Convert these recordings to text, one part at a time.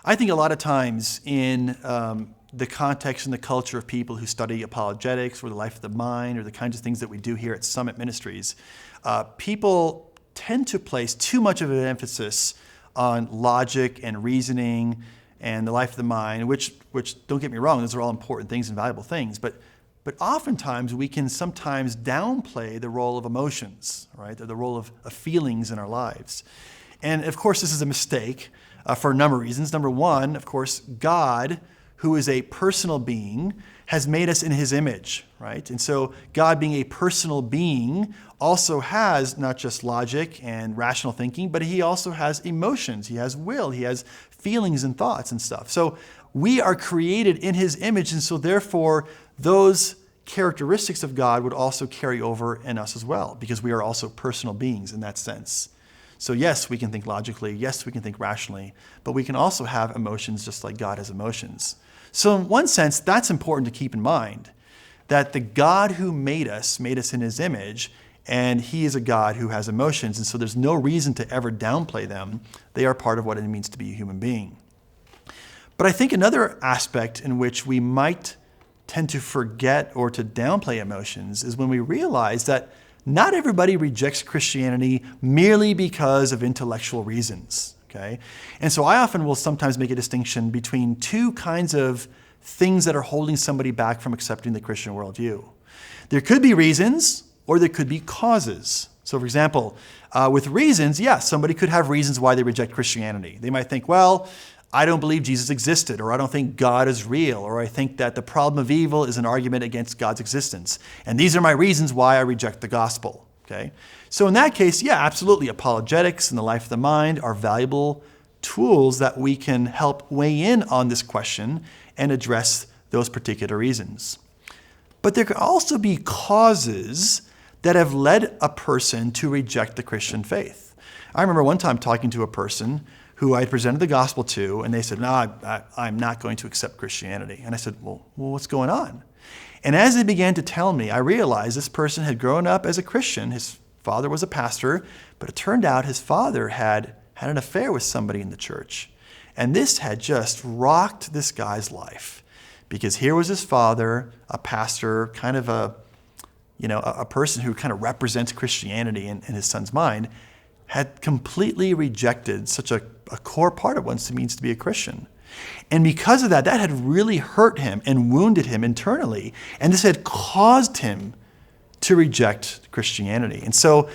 I think a lot of times in the context and the culture of people who study apologetics or the life of the mind or the kinds of things that we do here at Summit Ministries, people tend to place too much of an emphasis on logic and reasoning and the life of the mind, which don't get me wrong, those are all important things and valuable things, but oftentimes we can sometimes downplay the role of emotions, right? Or the role of feelings in our lives. And of course, this is a mistake for a number of reasons. Number one, of course, God, who is a personal being, has made us in his image, right? And so God, being a personal being, also has not just logic and rational thinking, but he also has emotions. He has will. He has feelings and thoughts and stuff. So we are created in his image, and so therefore those characteristics of God would also carry over in us as well, because we are also personal beings in that sense. So yes, we can think logically, yes, we can think rationally, but we can also have emotions just like God has emotions. So in one sense, that's important to keep in mind, that the God who made us in his image, and he is a God who has emotions, and so there's no reason to ever downplay them. They are part of what it means to be a human being. But I think another aspect in which we might tend to forget or to downplay emotions is when we realize that not everybody rejects Christianity merely because of intellectual reasons, okay? And so I often will sometimes make a distinction between two kinds of things that are holding somebody back from accepting the Christian worldview. There could be reasons, or there could be causes. So for example, with reasons, yes, somebody could have reasons why they reject Christianity. They might think, well, I don't believe Jesus existed, or I don't think God is real, or I think that the problem of evil is an argument against God's existence. And these are my reasons why I reject the gospel, okay? So in that case, yeah, absolutely, apologetics and the life of the mind are valuable tools that we can help weigh in on this question and address those particular reasons. But there could also be causes that have led a person to reject the Christian faith. I remember one time talking to a person who I had presented the gospel to, and they said, no, I'm not going to accept Christianity. And I said, well, what's going on? And as they began to tell me, I realized this person had grown up as a Christian. His father was a pastor, but it turned out his father had an affair with somebody in the church. And this had just rocked this guy's life, because here was his father, a pastor, kind of a person who kind of represents Christianity in his son's mind, had completely rejected such a core part of what it means to be a Christian. And because of that, that had really hurt him and wounded him internally. And this had caused him to reject Christianity. And so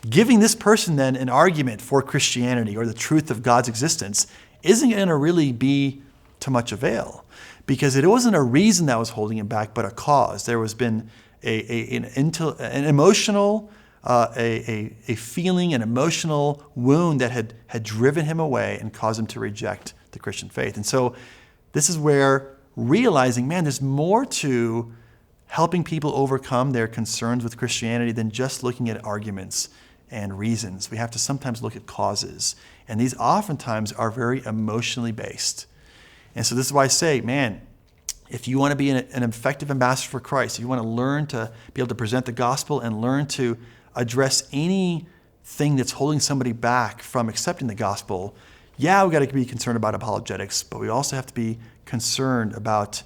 giving this person then an argument for Christianity or the truth of God's existence isn't going to really be to much avail, because it wasn't a reason that was holding him back, but a cause. There has been an emotional a feeling, an emotional wound that had driven him away and caused him to reject the Christian faith. And so this is where realizing, man, there's more to helping people overcome their concerns with Christianity than just looking at arguments and reasons. We have to sometimes look at causes. And these oftentimes are very emotionally based. And so this is why I say, man, if you want to be an effective ambassador for Christ, if you want to learn to be able to present the gospel and learn to address anything that's holding somebody back from accepting the gospel, yeah, we've got to be concerned about apologetics, but we also have to be concerned about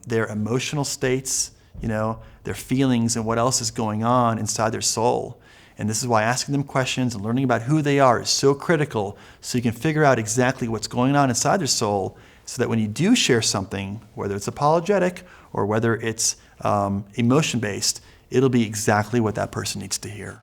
their emotional states, their feelings, and what else is going on inside their soul. And this is why asking them questions and learning about who they are is so critical, so you can figure out exactly what's going on inside their soul, so that when you do share something, whether it's apologetic or whether it's emotion-based, it'll be exactly what that person needs to hear.